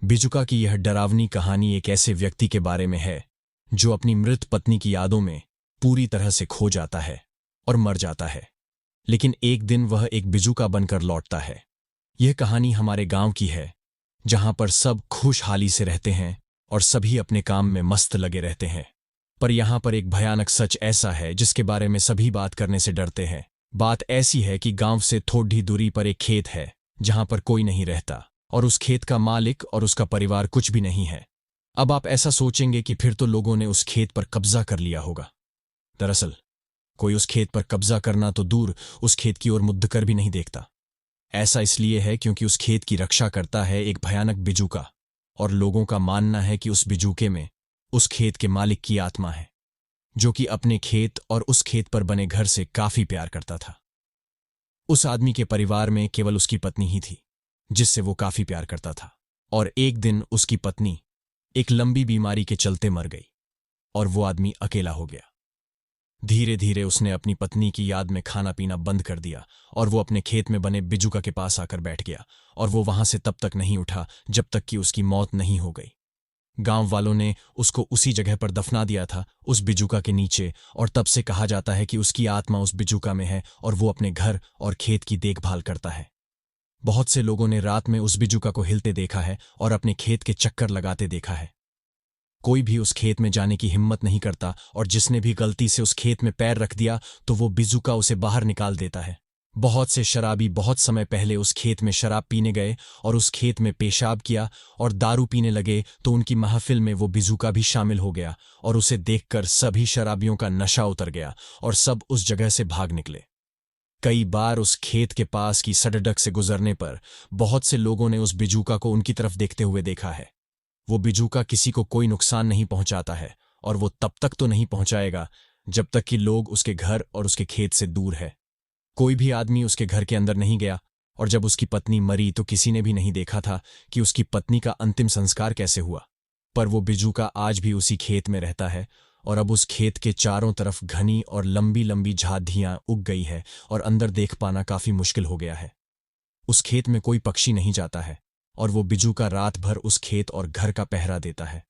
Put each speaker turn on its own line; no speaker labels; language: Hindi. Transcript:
बिजुका की यह डरावनी कहानी एक ऐसे व्यक्ति के बारे में है जो अपनी मृत पत्नी की यादों में पूरी तरह से खो जाता है और मर जाता है, लेकिन एक दिन वह एक बिजुका बनकर लौटता है। यह कहानी हमारे गांव की है, जहां पर सब खुशहाली से रहते हैं और सभी अपने काम में मस्त लगे रहते हैं। पर यहां पर एक भयानक सच ऐसा है जिसके बारे में सभी बात करने से डरते हैं। बात ऐसी है कि गांव से थोड़ी दूरी पर एक खेत है जहां पर कोई नहीं रहता और उस खेत का मालिक और उसका परिवार कुछ भी नहीं है। अब आप ऐसा सोचेंगे कि फिर तो लोगों ने उस खेत पर कब्जा कर लिया होगा। दरअसल कोई उस खेत पर कब्जा करना तो दूर, उस खेत की ओर मुद्द कर भी नहीं देखता। ऐसा इसलिए है क्योंकि उस खेत की रक्षा करता है एक भयानक बिजूका, और लोगों का मानना है कि उस बिजूके में उस खेत के मालिक की आत्मा है, जो कि अपने खेत और उस खेत पर बने घर से काफी प्यार करता था। उस आदमी के परिवार में केवल उसकी पत्नी ही थी जिससे वो काफी प्यार करता था, और एक दिन उसकी पत्नी एक लंबी बीमारी के चलते मर गई और वो आदमी अकेला हो गया। धीरे धीरे उसने अपनी पत्नी की याद में खाना पीना बंद कर दिया और वो अपने खेत में बने बिजुका के पास आकर बैठ गया, और वो वहां से तब तक नहीं उठा जब तक कि उसकी मौत नहीं हो गई। गांव वालों ने उसको उसी जगह पर दफना दिया था, उस बिजुका के नीचे, और तब से कहा जाता है कि उसकी आत्मा उस बिजुका में है और वो अपने घर और खेत की देखभाल करता है। बहुत से लोगों ने रात में उस बिजुका को हिलते देखा है और अपने खेत के चक्कर लगाते देखा है। कोई भी उस खेत में जाने की हिम्मत नहीं करता, और जिसने भी गलती से उस खेत में पैर रख दिया तो वो बिजुका उसे बाहर निकाल देता है। बहुत से शराबी बहुत समय पहले उस खेत में शराब पीने गए और उस खेत में पेशाब किया और दारू पीने लगे, तो उनकी महफिल में वो बिजुका भी शामिल हो गया और उसे देखकर सभी शराबियों का नशा उतर गया और सब उस जगह से भाग निकले। कई बार उस खेत के पास की सड़क से गुजरने पर बहुत से लोगों ने उस बिजुका को उनकी तरफ देखते हुए देखा है। वो बिजुका किसी को कोई नुकसान नहीं पहुंचाता है, और वो तब तक तो नहीं पहुंचाएगा जब तक कि लोग उसके घर और उसके खेत से दूर है। कोई भी आदमी उसके घर के अंदर नहीं गया, और जब उसकी पत्नी मरी तो किसी ने भी नहीं देखा था कि उसकी पत्नी का अंतिम संस्कार कैसे हुआ। पर वो बिजुका आज भी उसी खेत में रहता है, और अब उस खेत के चारों तरफ घनी और लंबी लंबी झाड़ियां उग गई है और अंदर देख पाना काफी मुश्किल हो गया है। उस खेत में कोई पक्षी नहीं जाता है, और वो बिजुका रात भर उस खेत और घर का पहरा देता है।